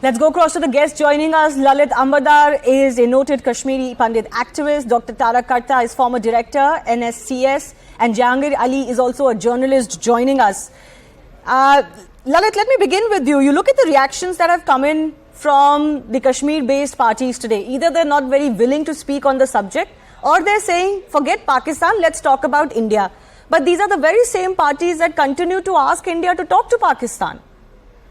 Let's go across to the guest joining us. Lalit Ambardar is a noted Kashmiri Pandit activist. Dr. Tara Karta is former director, NSCS. And Jehangir Ali is also a journalist joining us. Lalit, let me begin with you. You look at the reactions that have come in from the Kashmir-based parties today. Either they're not very willing to speak on the subject, or they're saying, forget Pakistan, let's talk about India. But these are the very same parties that continue to ask India to talk to Pakistan.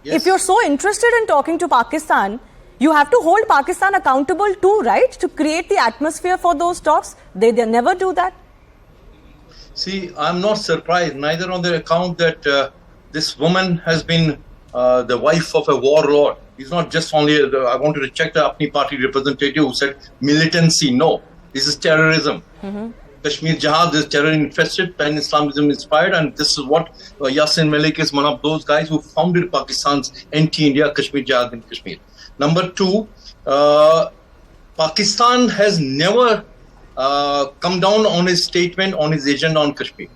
Yes. If you're so interested in talking to Pakistan, you have to hold Pakistan accountable too, right? To create the atmosphere for those talks. They never do that. See, I'm not surprised, neither on the account that this woman has been the wife of a warlord. It's not just only, I wanted to check the Apni party representative who said militancy. No, this is terrorism. Kashmir Jihad is terror infested, pan-Islamism inspired, and this is what Yasin Malik is one of those guys who founded Pakistan's anti-India Kashmir Jihad in Kashmir. Number two, Pakistan has never come down on his statement, on his agenda on Kashmir.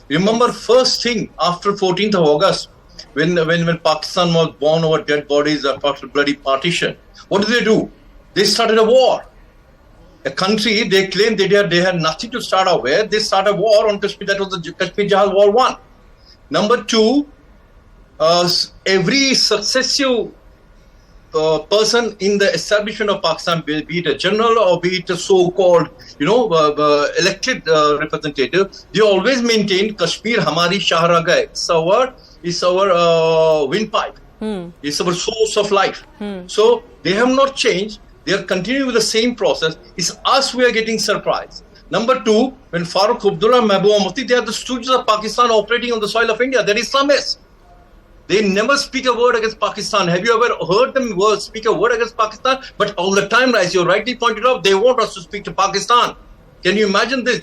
Remember, first thing after 14th of August, when Pakistan was born over dead bodies after bloody partition, what do? They started a war. A country, they claimed they had nothing to start off with. They started a war on Kashmir. That was the Kashmir Jihad War 1. Number two, every successive person in the establishment of Pakistan, be it a general or be it a so-called, elected representative, they always maintained Kashmir Hamari Shahraga. It's our windpipe. It's our source of life. So they have not changed. They are continuing with the same process. It's us we are getting surprised. Number two, when Farooq Abdullah, Mahbooba Mufti, they are the stooges of Pakistan operating on the soil of India. They're Islamists. They never speak a word against Pakistan. Have you ever heard them speak a word against Pakistan? But all the time, as you rightly pointed out, they want us to speak to Pakistan. Can you imagine this?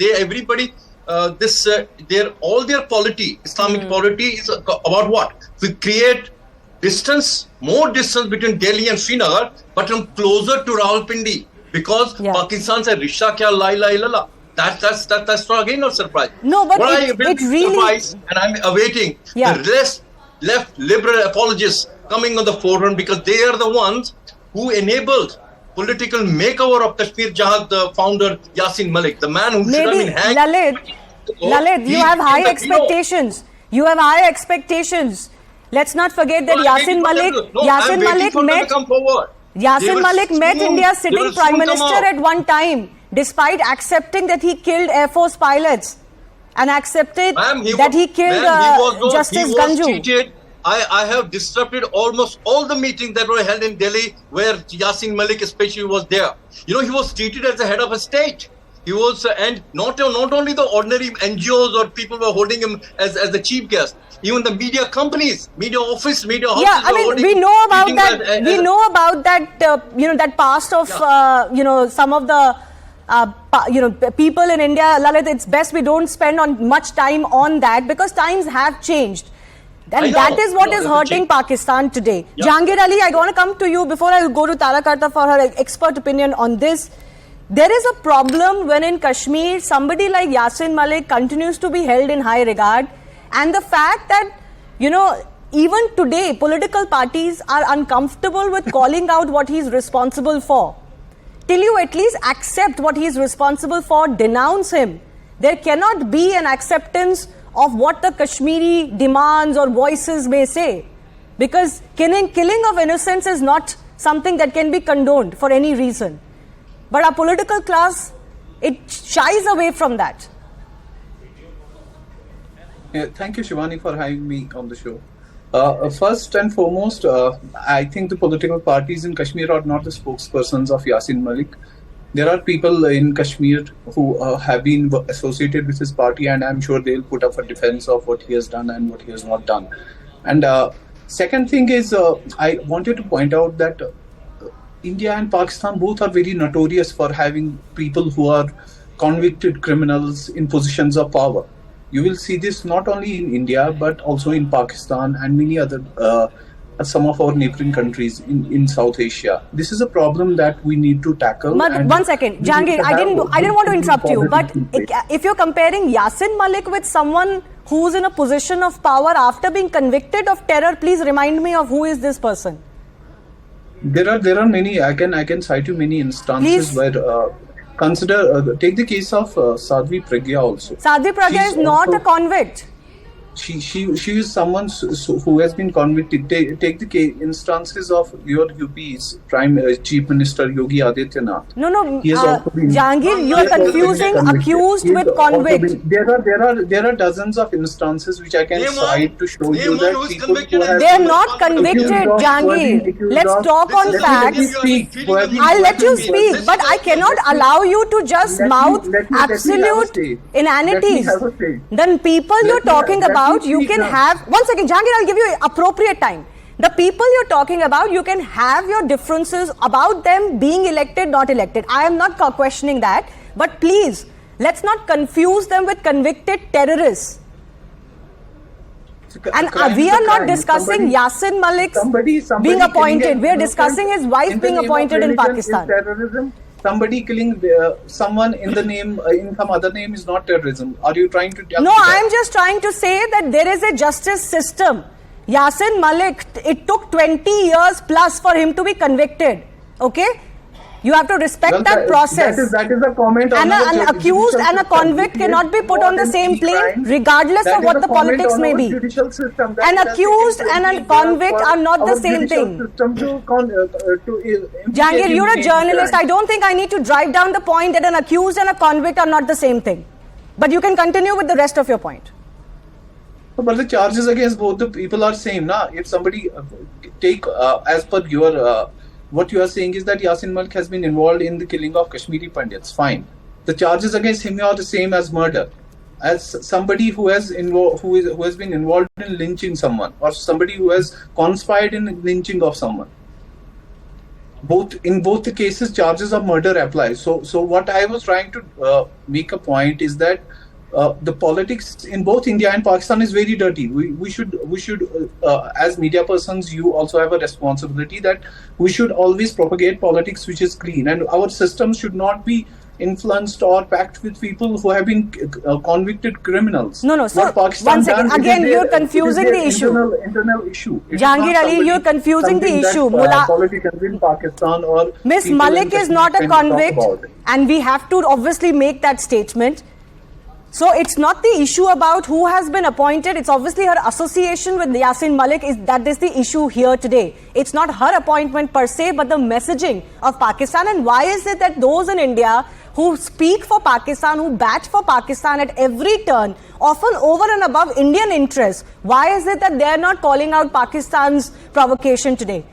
All their polity, Islamic polity, is about what? We create more distance between Delhi and Srinagar, but come closer to Rawalpindi, because Pakistan said Rishta kya la ilaha illallah. That's not again not surprise. No, but it really surprise, and I'm awaiting the left liberal apologists coming on the forefront, because they are the ones who enabled political makeover of Kashmir Jihad, the founder Yasin Malik, the man who should have been hanged. Lalit, you have high expectations. You have high expectations. Let's not forget that Yasin Malik met India's sitting Prime Minister at one time, despite accepting that he killed Air Force pilots and accepted that he killed Justice Ganju. I have disrupted almost all the meetings that were held in Delhi where Yasin Malik especially was there. He was treated as the head of a state. He was, and not only the ordinary NGOs or people were holding him as the chief guest. Even the media companies, media houses. We know about that. We know about that. That past of some of the people in India. Lalit, it's best we don't spend much time on that, because times have changed. And that is what is hurting Pakistan today. Jehangir Ali, I want to come to you before I go to Tara Karta for her expert opinion on this. There is a problem when in Kashmir, somebody like Yasin Malik continues to be held in high regard. And the fact that, even today, political parties are uncomfortable with calling out what he's responsible for. Till you at least accept what he's responsible for, denounce him, there cannot be an acceptance of what the Kashmiri demands or voices may say. Because killing of innocents is not something that can be condoned for any reason. But our political class, it shies away from that. Thank you, Shivani, for having me on the show. First and foremost, I think the political parties in Kashmir are not the spokespersons of Yasin Malik. There are people in Kashmir who have been associated with his party, and I'm sure they'll put up a defense of what he has done and what he has not done. And second thing is, I wanted to point out that India and Pakistan both are very notorious for having people who are convicted criminals in positions of power. You will see this not only in India, but also in Pakistan and many other, some of our neighboring countries in South Asia. This is a problem that we need to tackle. One second, Jehangir, I didn't want to interrupt you, but if you're comparing Yasin Malik with someone who's in a position of power after being convicted of terror, please remind me of who is this person. There are many. I can cite you many instances Please. where take the case of Sadhvi Pragya also. Sadhvi Pragya She's is not also- a convict. She is someone who has been convicted. Take the instances of your UP's Chief Minister Yogi Adityanath. No. He has also been- Jehangir, you are He has also been confusing convicted. accused He has with also convict. been- There are dozens of instances which I can Name one. cite to show Name you one that who is people convicted who and have They are been not convicted, accused of- Jehangir. Let's talk on This is- facts. you are treating them- I'll let you speak, but I cannot allow you to just mouth absolute inanities. Then people you're talking about, you can have... One second, Jehangir, I'll give you appropriate time. The people you're talking about, you can have your differences about them being elected, not elected. I am not questioning that. But please, let's not confuse them with convicted terrorists. And we are not discussing Yasin Malik's being appointed. We are discussing his wife being appointed in Pakistan. Terrorism. Somebody killing someone in the name, in some other name is not terrorism. Are you trying to tell No, me that? I'm just trying to say that there is a justice system. Yasin Malik, it took 20 years plus for him to be convicted. Okay? You have to respect Well, that process. That is a comment on And our an accused judicial and a system. convict He cannot is be put on the involved in same any plane, crime. regardless That of is what a the comment politics on may our be. judicial system. That An it has accused taken and 20 a years convict for are not the our same judicial thing. system to implicate Jehangir, him you're in a any journalist. crime. I don't think I need to drive down the point that an accused and a convict are not the same thing. But you can continue with the rest of your point. But the charges against both the people are same, na? If somebody as per your what you are saying is that Yasin Malik has been involved in the killing of Kashmiri Pandits. Fine. The charges against him are the same as murder. As somebody who has been involved in lynching someone, or somebody who has conspired in lynching of someone. In both the cases, charges of murder apply. So what I was trying to make a point is that the politics in both India and Pakistan is very dirty. We should as media persons, you also have a responsibility that we should always propagate politics which is clean, and our system should not be influenced or packed with people who have been convicted criminals. No. So, What Pakistan one second. done, Again, it is you're their- confusing it is the issue. their internal issue. It is Jehangir not Ali, you're confusing the something issue. that, politicians in Pakistan or Miss people in Malik is Kashmir not a can talk convict, about. and we have to obviously make that statement. So it's not the issue about who has been appointed. It's obviously her association with Yasin Malik that is the issue here today. It's not her appointment per se, but the messaging of Pakistan. And why is it that those in India who speak for Pakistan, who bat for Pakistan at every turn, often over and above Indian interests, why is it that they're not calling out Pakistan's provocation today?